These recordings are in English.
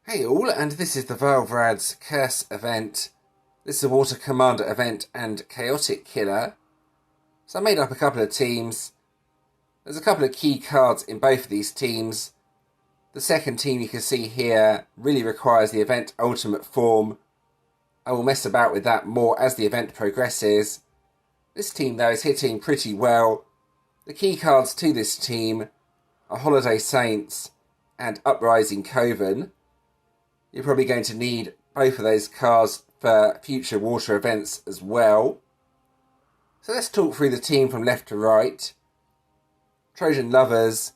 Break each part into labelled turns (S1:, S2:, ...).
S1: Hey all, and this is the Valravn's Curse event. This is a Water Commander event and Chaotic Killer. So I made up a couple of teams. There's a couple of key cards in both of these teams. The second team you can see here really requires the event Ultimate form. I will mess about with that more as the event progresses. This team though is hitting pretty well. The key cards to this team are Holiday Saints and Uprising Coven. You're probably going to need both of those cards for future water events as well. So let's talk through the team from left to right. Trojan Lovers.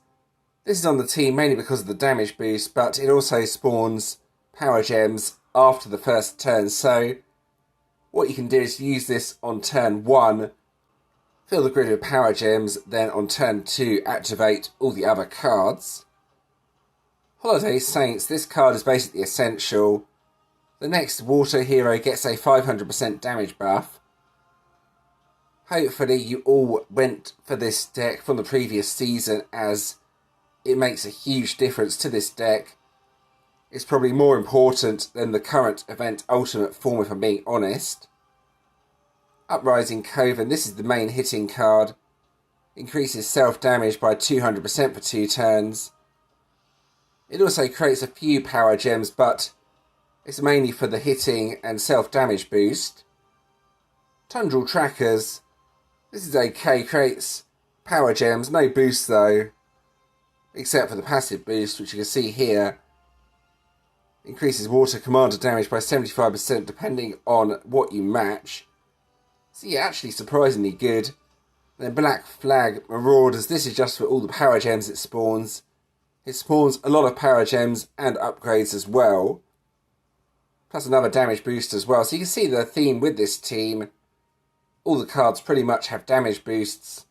S1: This is on the team mainly because of the damage boost, but it also spawns power gems after the first turn. So what you can do is use this on turn 1, fill the grid with power gems, then on turn 2 activate all the other cards. Holiday Saints, this card is basically essential. The next water hero gets a 500% damage buff. Hopefully you all went for this deck from the previous season, as it makes a huge difference to this deck. It's probably more important than the current event Ultimate form, if I'm being honest. Uprising Coven, this is the main hitting card. Increases self-damage by 200% for 2 turns. It also creates a few power gems, but it's mainly for the hitting and self-damage boost. Tundral Trackers. This is okay, creates power gems, no boost though, except for the passive boost, which you can see here. Increases Water Commander damage by 75% depending on what you match. So yeah, actually surprisingly good. Then Black Flag Marauders. This is just for all the power gems it spawns. It spawns a lot of power gems and upgrades as well. Plus another damage boost as well. So you can see the theme with this team. All the cards pretty much have damage boosts.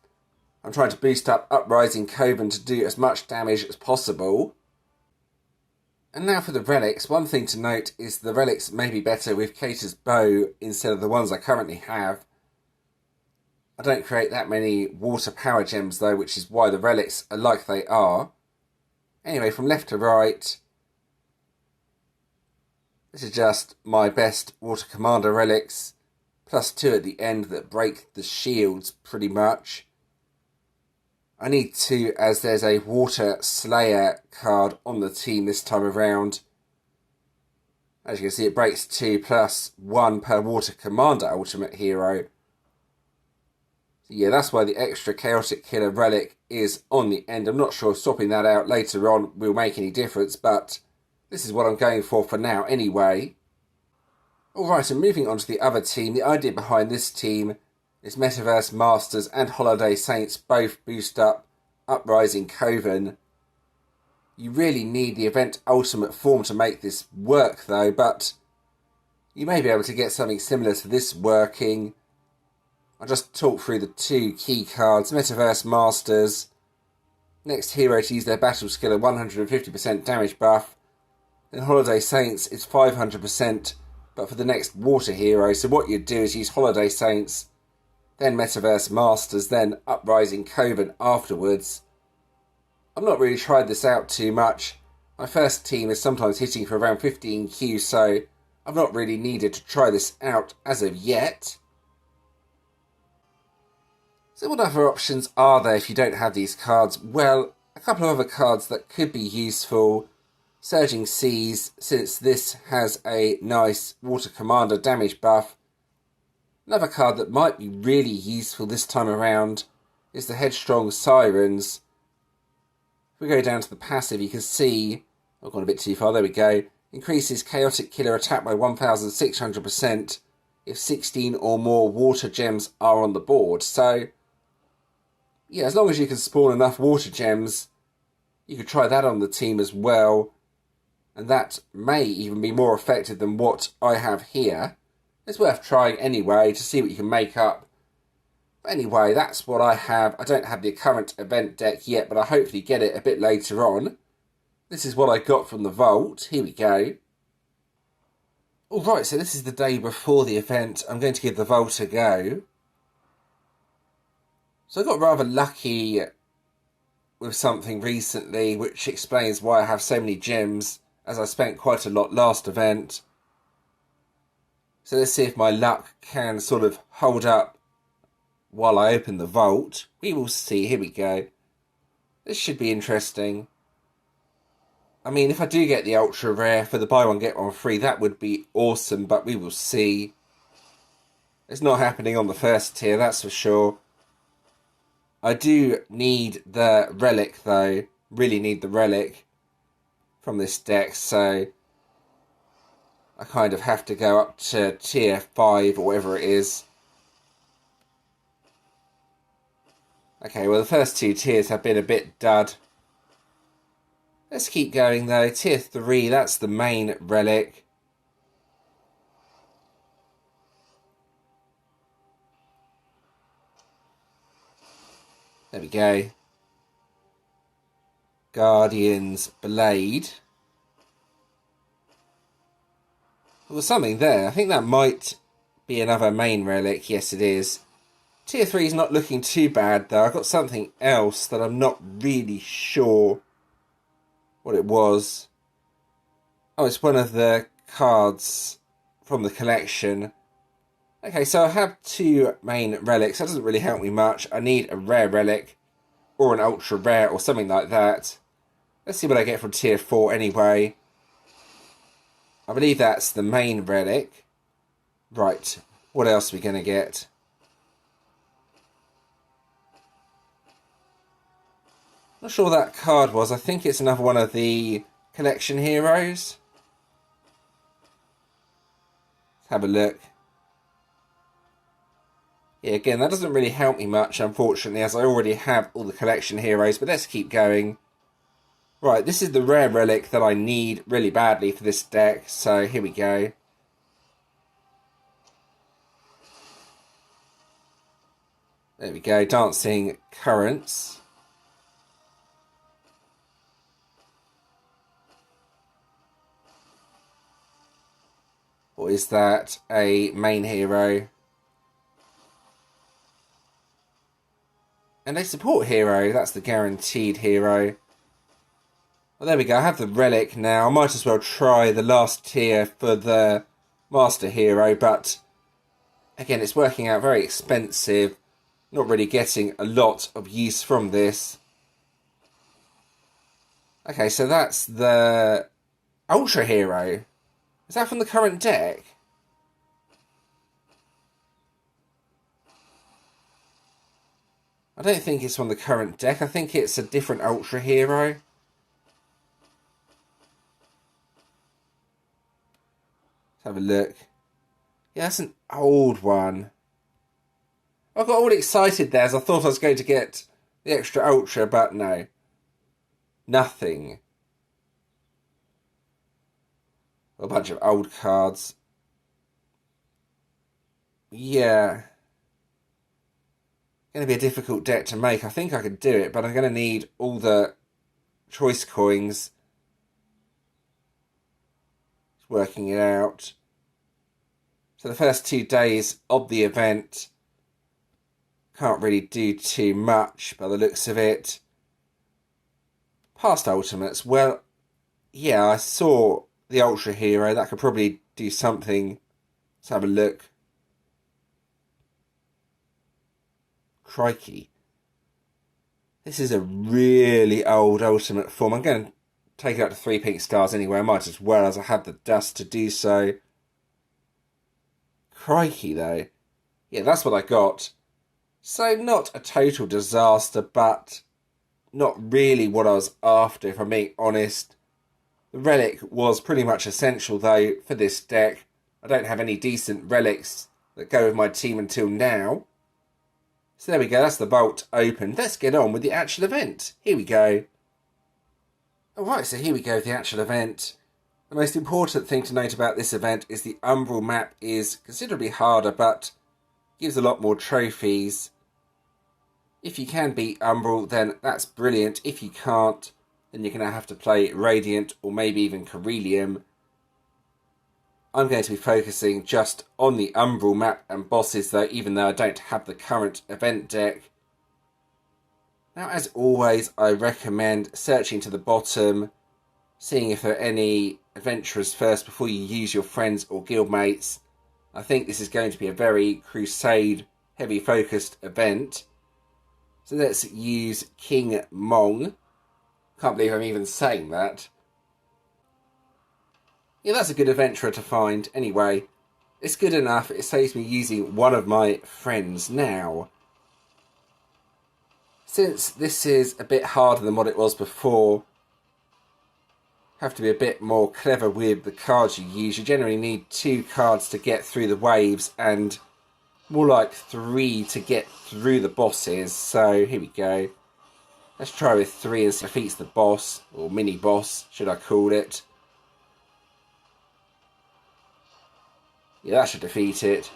S1: I'm trying to boost up Uprising Coven to do as much damage as possible. And now for the relics. One thing to note is the relics may be better with Cater's Bow instead of the ones I currently have. I don't create that many water power gems though, which is why the relics are like they are. Anyway, from left to right, this is just my best Water Commander relics, plus 2 at the end that break the shields pretty much. I need 2 as there's a Water Slayer card on the team this time around. As you can see, it breaks 2 plus 1 per Water Commander Ultimate Hero. So yeah, that's why the extra Chaotic Killer relic is on the end. I'm not sure if swapping that out later on will make any difference, but this is what I'm going for now anyway. Alright, and moving on to the other team. The idea behind this team is Metaverse Masters and Holiday Saints both boost up Uprising Coven. You really need the event Ultimate form to make this work though, but you may be able to get something similar to this working. I'll just talk through the 2 key cards. Metaverse Masters. Next hero to use their battle skill at 150% damage buff. Then Holiday Saints is 500%, but for the next water hero. So what you'd do is use Holiday Saints, then Metaverse Masters, then Uprising Coven afterwards. I've not really tried this out too much. My first team is sometimes hitting for around 15Q, so I've not really needed to try this out as of yet. So what other options are there if you don't have these cards? Well, a couple of other cards that could be useful. Surging Seas, since this has a nice Water Commander damage buff. Another card that might be really useful this time around is the Headstrong Sirens. If we go down to the passive, you can see, I've gone a bit too far, there we go. Increases Chaotic Killer attack by 1600% if 16 or more water gems are on the board. So yeah, as long as you can spawn enough water gems, you could try that on the team as well. And that may even be more effective than what I have here. It's worth trying anyway to see what you can make up. But anyway, that's what I have. I don't have the current event deck yet, but I hopefully get it a bit later on. This is what I got from the vault. Here we go. Alright, so this is the day before the event. I'm going to give the vault a go. So I got rather lucky with something recently, which explains why I have so many gems. as I spent quite a lot last event. So let's see if my luck can sort of hold up while I open the vault. We will see. Here we go. This should be interesting. I mean, if I do get the ultra rare for the buy one get one free, that would be awesome, but we will see. It's not happening on the first tier, that's for sure. I do need the relic though. Really need the relic from this deck, so I kind of have to go up to tier 5 or whatever it is. Okay, well the first 2 tiers have been a bit dud. Let's keep going though. Tier 3, that's the main relic. There we go. Guardian's Blade. There was something there. I think that might be another main relic. Yes, it is. Tier 3 is not looking too bad though. I've got something else that I'm not really sure what it was. Oh, it's one of the cards from the collection. Okay, so I have 2 main relics. That doesn't really help me much. I need a rare relic or an ultra rare or something like that. Let's see what I get from tier 4 anyway. I believe that's the main relic. Right, what else are we going to get? Not sure what that card was. I think it's another one of the collection heroes. Let's have a look. Yeah, again, that doesn't really help me much, unfortunately, as I already have all the collection heroes, but let's keep going. Right, this is the rare relic that I need really badly for this deck, so here we go. There we go, Dancing Currents. Or is that a main hero? And a support hero, that's the guaranteed hero. Well, there we go, I have the relic now. I might as well try the last tier for the master hero, but again, it's working out very expensive. Not really getting a lot of use from this. Okay, so that's the ultra hero. Is that from the current deck? I don't think it's from the current deck. I think it's a different ultra hero. Let's have a look. Yeah, that's an old one. I got all excited there as I thought I was going to get the extra ultra, but no. Nothing. A bunch of old cards. Yeah. Going to be a difficult deck to make. I think I could do it, but I'm going to need all the choice coins. Just working it out. So the first 2 days of the event, can't really do too much by the looks of it. Past ultimates, well, yeah, I saw the ultra hero. That could probably do something. Let's have a look. Crikey. This is a really old ultimate form. I'm going to take it up to 3 pink stars anyway. I might as well, as I have the dust to do so. Crikey, though. Yeah, that's what I got. So not a total disaster, but not really what I was after, if I'm being honest. The relic was pretty much essential, though, for this deck. I don't have any decent relics that go with my team until now. So there we go, that's the vault open. Let's get on with the actual event. Here we go. Alright, so here we go with the actual event. The most important thing to note about this event is the Umbral map is considerably harder, but gives a lot more trophies. If you can beat Umbral, then that's brilliant. If you can't, then you're going to have to play Radiant or maybe even Corellium. I'm going to be focusing just on the Umbral map and bosses though, even though I don't have the current event deck. Now, as always, I recommend searching to the bottom seeing if there are any adventurers first before you use your friends or guildmates. I think this is going to be a very Crusade heavy focused event. So let's use King Mong. Can't believe I'm even saying that. Yeah, that's a good adventurer to find. Anyway, it's good enough. It saves me using one of my friends now. Since this is a bit harder than what it was before, have to be a bit more clever with the cards you use. You generally need 2 cards to get through the waves and more like 3 to get through the bosses. So here we go. Let's try with 3 as defeats the boss, or mini boss should I call it. Yeah, that should defeat it.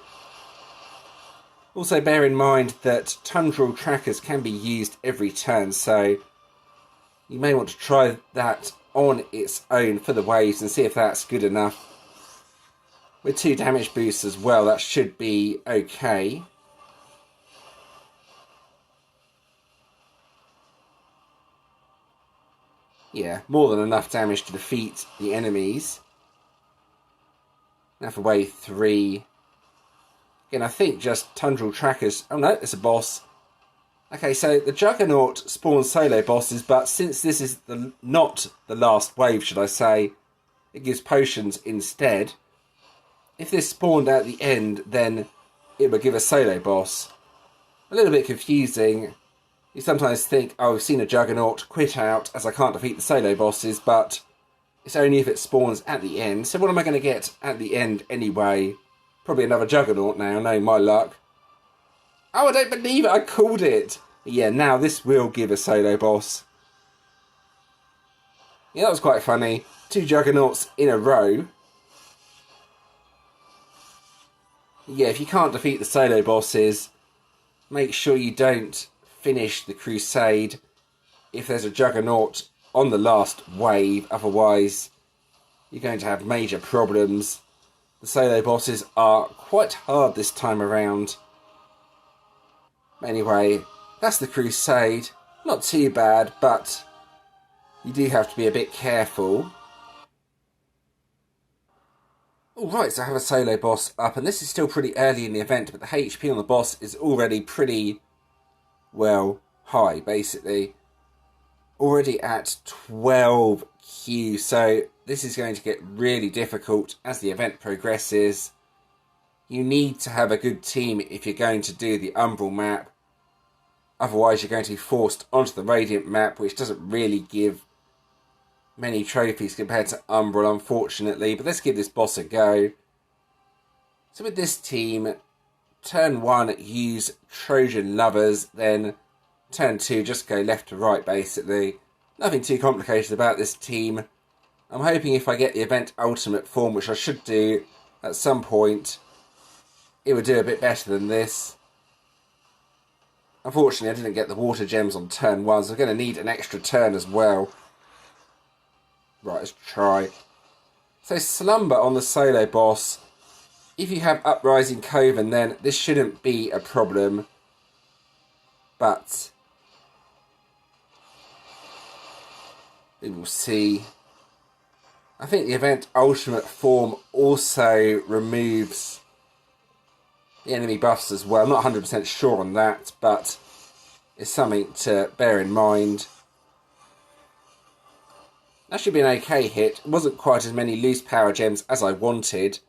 S1: Also bear in mind that tundral trackers can be used every turn, so you may want to try that on its own for the waves and see if that's good enough. With 2 damage boosts as well, that should be okay. Yeah, more than enough damage to defeat the enemies. Now for wave 3. Again, I think just tundral trackers. Oh no, it's a boss. Okay, so the Juggernaut spawns solo bosses, but since this is not the last wave, should I say, it gives potions instead. If this spawned at the end, then it would give a solo boss. A little bit confusing. You sometimes think, oh, I've seen a Juggernaut, quit out as I can't defeat the solo bosses, but it's only if it spawns at the end. So what am I going to get at the end anyway? Probably another Juggernaut now, no, my luck. Oh, I don't believe it, I called it. But yeah, now this will give a solo boss. Yeah, that was quite funny. 2 Juggernauts in a row. Yeah, if you can't defeat the solo bosses, make sure you don't finish the Crusade if there's a Juggernaut on the last wave. Otherwise, you're going to have major problems. The solo bosses are quite hard this time around. Anyway, that's the Crusade. Not too bad, but you do have to be a bit careful. Alright, so I have a solo boss up, and this is still pretty early in the event, but the HP on the boss is already pretty, well, high, basically. Already at 12Q, so this is going to get really difficult as the event progresses. You need to have a good team if you're going to do the Umbral map. Otherwise, you're going to be forced onto the Radiant map, which doesn't really give many trophies compared to Umbral, unfortunately. But let's give this boss a go. So with this team, turn 1, use Trojan Lovers, then turn 2, just go left to right, basically. Nothing too complicated about this team. I'm hoping if I get the event ultimate form, which I should do at some point, it would do a bit better than this. Unfortunately, I didn't get the water gems on turn 1, so I'm going to need an extra turn as well. Right, let's try. So Slumber on the solo boss. If you have Uprising Coven, then this shouldn't be a problem. But we will see. I think the event ultimate form also removes the enemy buffs as well. I'm not 100% sure on that, but it's something to bear in mind. That should be an okay hit. It wasn't quite as many loose power gems as I wanted.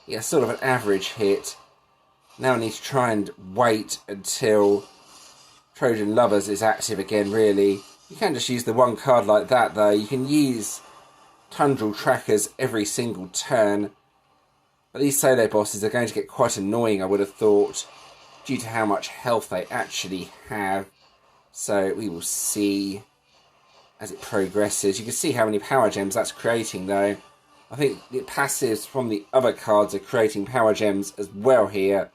S1: Yeah, sort of an average hit. Now I need to try and wait until Trojan Lovers is active again, really. You can't just use the one card like that, though. You can use Tundral Trackers every single turn. But these solo bosses are going to get quite annoying, I would have thought, due to how much health they actually have. So we will see as it progresses. You can see how many power gems that's creating, though. I think the passives from the other cards are creating power gems as well here.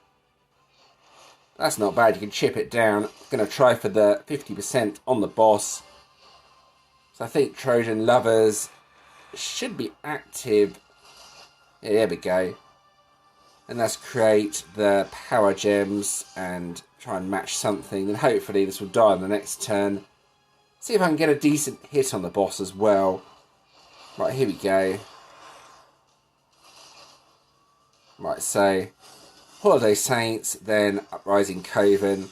S1: That's not bad. You can chip it down. I'm going to try for the 50% on the boss. So I think Trojan Lovers should be active. Yeah, there we go. And let's create the power gems and try and match something. Then hopefully this will die on the next turn. See if I can get a decent hit on the boss as well. Right, here we go. Right, so Holiday Saints, then Uprising Coven.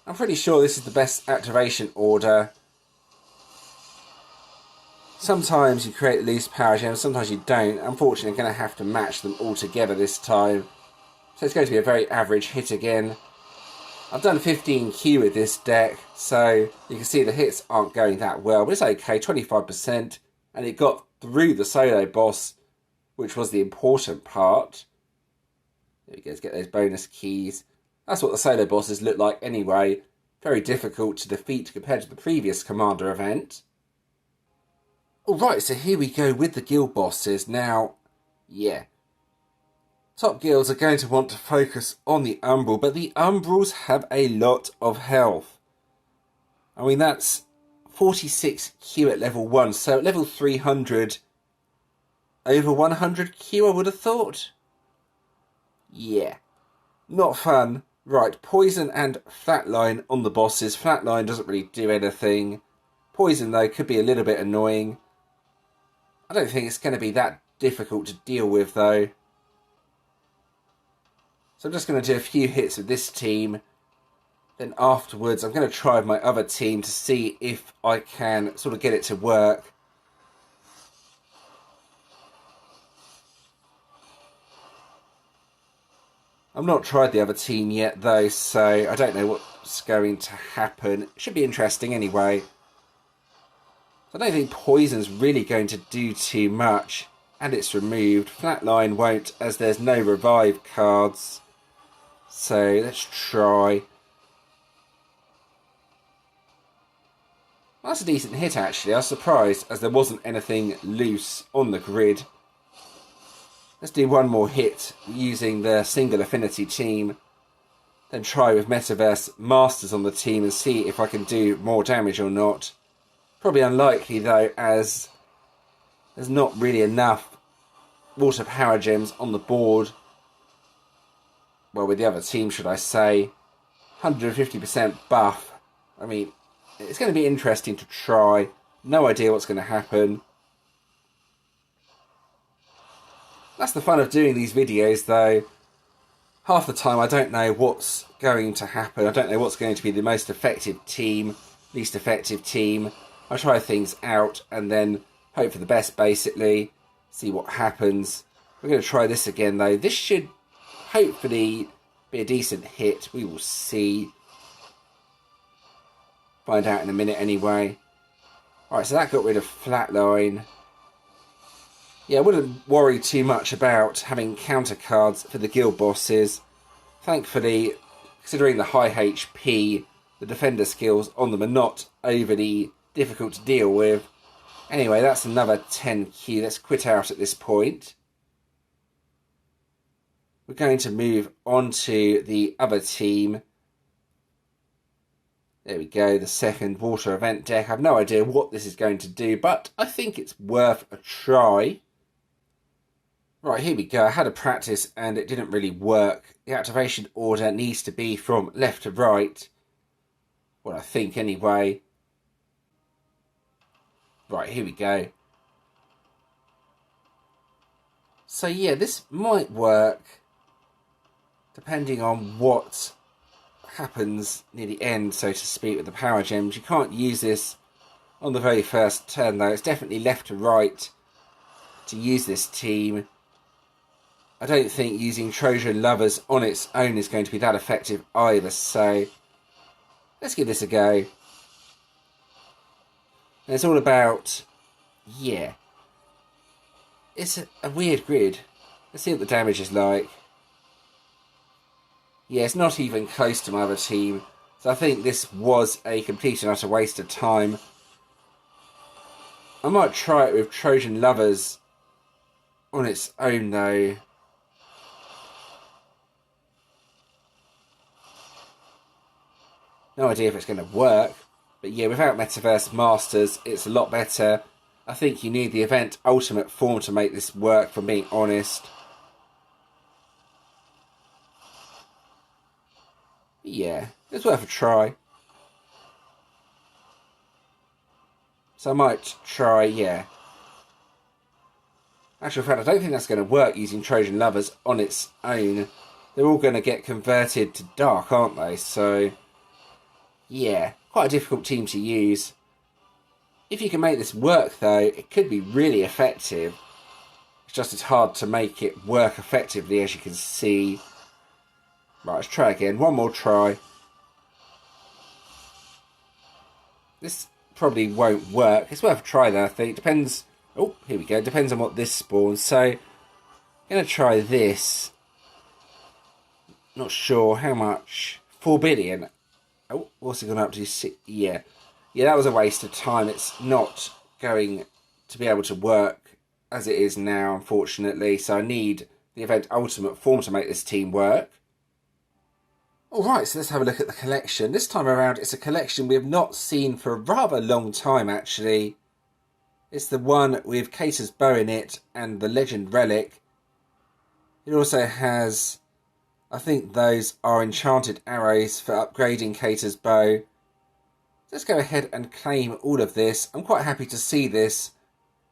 S1: I'm pretty sure this is the best activation order. Sometimes you create loose power gems, sometimes you don't. Unfortunately, I'm going to have to match them all together this time. So it's going to be a very average hit again. I've done 15Q with this deck, so you can see the hits aren't going that well, but it's okay, 25%, and it got through the solo boss, which was the important part. There we go, let's get those bonus keys. That's what the solo bosses look like anyway. Very difficult to defeat compared to the previous Commander event. Alright, so here we go with the guild bosses. Now, yeah. Top guilds are going to want to focus on the Umbral, but the Umbrals have a lot of health. I mean, that's 46Q at level 1, so at level 300, over 100Q I would have thought. Yeah, not fun. Right, Poison and Flatline on the bosses. Flatline doesn't really do anything. Poison, though, could be a little bit annoying. I don't think it's going to be that difficult to deal with, though. So I'm just going to do a few hits with this team. Then afterwards, I'm going to try with my other team to see if I can sort of get it to work. I've not tried the other team yet, though, so I don't know what's going to happen. It should be interesting anyway. I don't think Poison's really going to do too much. And it's removed. Flatline won't, as there's no revive cards. So let's try. Well, that's a decent hit, actually. I was surprised, as there wasn't anything loose on the grid. Let's do one more hit using the single affinity team. Then try with Metaverse Masters on the team and see if I can do more damage or not. Probably unlikely, though, as there's not really enough water power gems on the board. Well, with the other team, should I say. 150% buff. I mean, it's going to be interesting to try. No idea what's going to happen. That's the fun of doing these videos, though. Half the time I don't know what's going to happen. I don't know what's going to be the most effective team, least effective team. I try things out and then hope for the best, basically. See what happens. We're going to try this again, though. This should hopefully be a decent hit. We will see. Find out in a minute anyway. Alright, so that got rid of Flatline. Yeah, I wouldn't worry too much about having counter cards for the guild bosses. Thankfully, considering the high HP, the defender skills on them are not overly difficult to deal with. Anyway, that's another 10Q. Let's quit out at this point. We're going to move on to the other team. There we go, the second water event deck. I have no idea what this is going to do, but I think it's worth a try. Right, here we go. I had a practice and it didn't really work. The activation order needs to be from left to right. Well, I think anyway. Right, here we go. So yeah, this might work depending on what happens near the end, so to speak, with the power gems. You can't use this on the very first turn, though. It's definitely left to right to use this team. I don't think using Trojan Lovers on its own is going to be that effective either, so let's give this a go. And it's all about, yeah, it's a weird grid. Let's see what the damage is like. Yeah, it's not even close to my other team, so I think this was a complete and utter waste of time. I might try it with Trojan Lovers on its own, though. No idea if it's going to work. But yeah, without Metaverse Masters, it's a lot better. I think you need the event Ultimate form to make this work, if I'm being honest. Yeah, it's worth a try. So I might try, yeah. Actual fact, I don't think that's going to work using Trojan Lovers on its own. They're all going to get converted to dark, aren't they? So, yeah, quite a difficult team to use. If you can make this work, though, it could be really effective. It's just it's hard to make it work effectively, as you can see. Right, let's try again. One more try. This probably won't work. It's worth a try, though, I think. Depends... Oh, here we go. Depends on what this spawns. So, I'm going to try this. Not sure how much. 4 billion. Oh, what's it gone up to? Yeah. Yeah, that was a waste of time. It's not going to be able to work as it is now, unfortunately. So I need the event Ultimate form to make this team work. Alright, so let's have a look at the collection. This time around, it's a collection we have not seen for a rather long time, actually. It's the one with Cater's bow in it and the Legend Relic. It also has, I think those are enchanted arrows for upgrading Cater's bow. Let's go ahead and claim all of this. I'm quite happy to see this.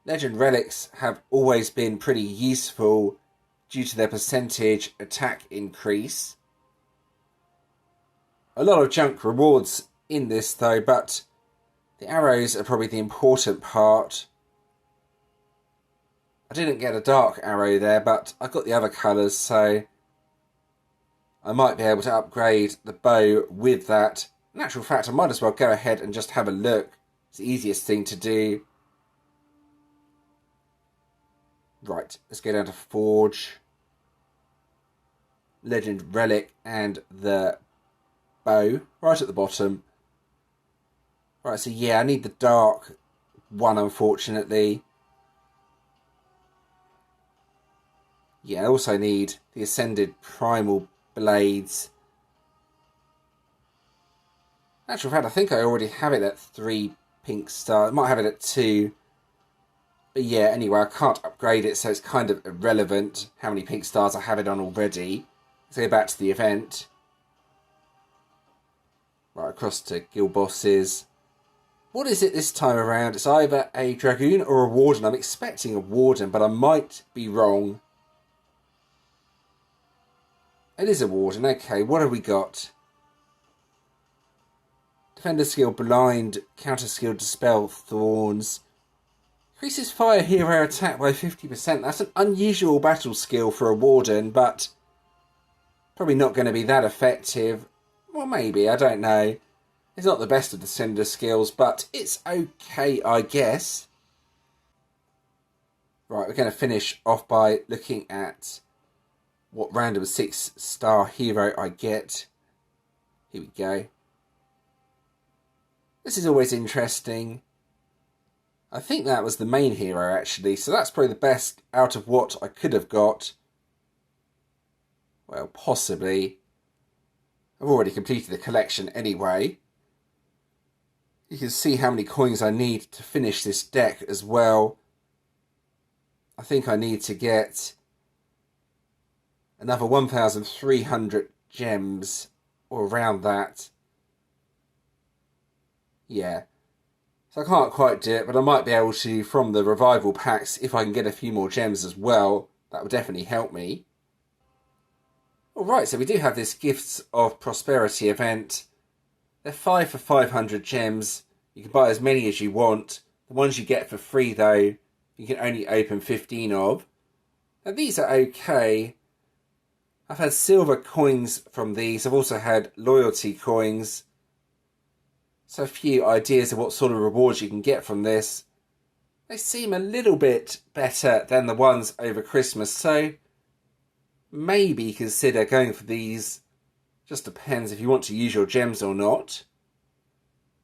S1: Legend Relics have always been pretty useful due to their percentage attack increase. A lot of junk rewards in this though, but the arrows are probably the important part. I didn't get a dark arrow there, but I got the other colours, so I might be able to upgrade the bow with that. In actual fact, I might as well go ahead and just have a look. It's the easiest thing to do. Right, let's go down to Forge, Legend Relic, and the bow right at the bottom. Right, so yeah, I need the dark one, unfortunately. Yeah, I also need the Ascended Primal Blades. In actual fact, I think I already have it at 3 pink stars. I might have it at 2. But yeah, anyway, I can't upgrade it, so it's kind of irrelevant how many pink stars I have it on already. Let's go back to the event. Right, across to guild bosses. What is it this time around? It's either a Dragoon or a Warden. I'm expecting a Warden, but I might be wrong. It is a Warden. Okay, what have we got? Defender skill Blind, counter skill Dispel Thorns. Increases fire hero attack by 50%. That's an unusual battle skill for a Warden, but probably not going to be that effective. Well, maybe, I don't know. It's not the best of the Cinder skills, but it's okay, I guess. Right, we're going to finish off by looking at what random 6-star hero I get. Here we go. This is always interesting. I think that was the main hero, actually, so that's probably the best out of what I could have got. Well, possibly. I've already completed the collection anyway. You can see how many coins I need to finish this deck as well. I think I need to get another 1,300 gems, or around that. Yeah. So I can't quite do it, but I might be able to from the revival packs if I can get a few more gems as well. That would definitely help me. Alright, so we do have this Gifts of Prosperity event. They're 5 for 500 gems. You can buy as many as you want. The ones you get for free, though, you can only open 15 of. Now, these are okay. I've had silver coins from these. I've also had loyalty coins. So a few ideas of what sort of rewards you can get from this. They seem a little bit better than the ones over Christmas, so maybe consider going for these. Just depends if you want to use your gems or not.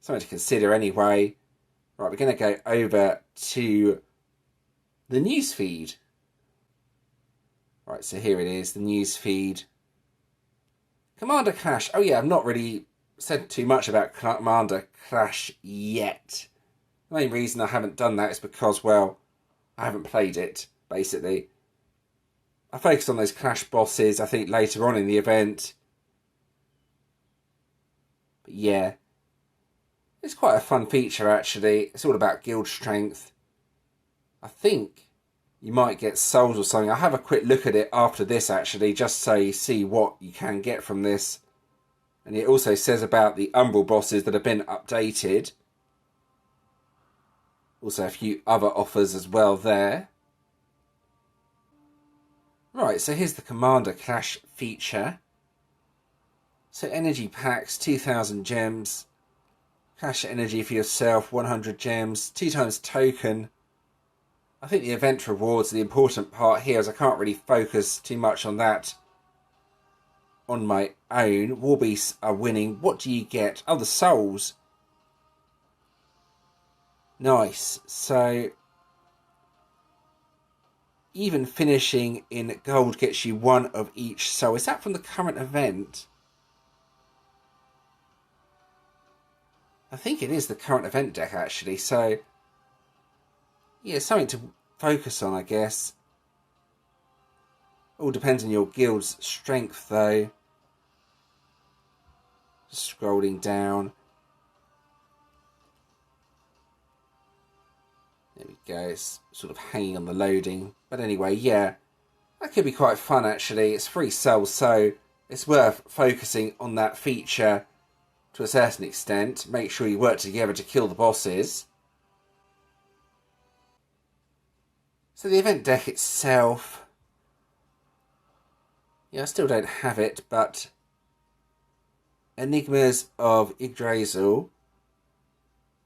S1: Something to consider anyway. Right, we're going to go over to the newsfeed. Right, so here it is, the newsfeed. Commander Clash. Oh yeah, I've not really said too much about Commander Clash yet. The main reason I haven't done that is because, well, I haven't played it, basically. I focused on those Clash bosses, I think, later on in the event. But yeah. It's quite a fun feature actually. It's all about guild strength. I think you might get souls or something. I'll have a quick look at it after this actually, just so you see what you can get from this. And it also says about the Umbral bosses that have been updated. Also a few other offers as well there. Right, so here's the Commander Clash feature. So energy packs, 2,000 gems. Cash energy for yourself, 100 gems. 2 times token. I think the event rewards are the important part here, as I can't really focus too much on that on my own. War beasts are winning. What do you get? Oh, the souls. Nice. So even finishing in gold gets you 1 of each soul. Is that from the current event? I think it is the current event deck actually. So yeah, something to focus on, I guess. All depends on your guild's strength though. Just scrolling down. There we go, it's sort of hanging on the loading. But anyway, yeah, that could be quite fun actually. It's free souls, so it's worth focusing on that feature to a certain extent. Make sure you work together to kill the bosses. So the event deck itself, yeah, I still don't have it, but Enigmas of Yggdrasil.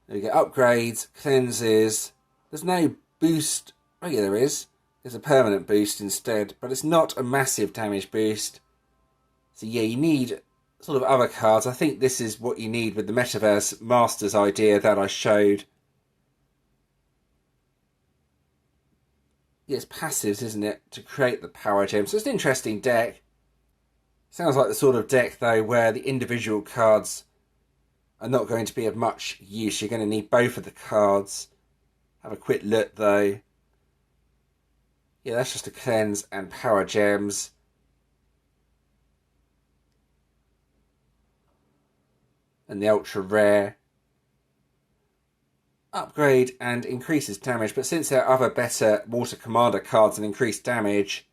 S1: There we go, upgrades, cleanses. There's no boost. Oh yeah, there is. There's a permanent boost instead, but it's not a massive damage boost. So yeah, you need sort of other cards. I think this is what you need with the Metaverse Masters idea that I showed. Yeah, it's passives, isn't it, to create the power gem. So it's an interesting deck. Sounds like the sort of deck, though, where the individual cards are not going to be of much use. You're going to need both of the cards. Have a quick look, though. Yeah, that's just a cleanse and power gems. And the ultra rare. Upgrade and increases damage, but since there are other better Water Commander cards and increased damage,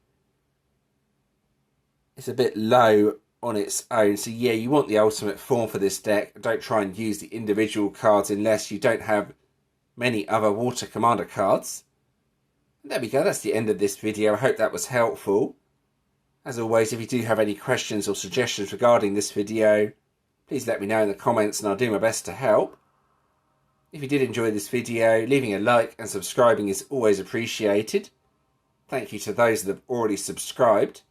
S1: it's a bit low on its own. So yeah, you want the ultimate form for this deck. Don't try and use the individual cards unless you don't have many other Water Commander cards. And there we go, that's the end of this video. I hope that was helpful. As always, if you do have any questions or suggestions regarding this video, please let me know in the comments and I'll do my best to help. If you did enjoy this video, leaving a like and subscribing is always appreciated. Thank you to those that have already subscribed.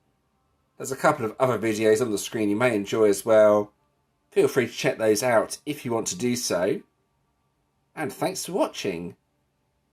S1: There's a couple of other videos on the screen you may enjoy as well. Feel free to check those out if you want to do so. And thanks for watching.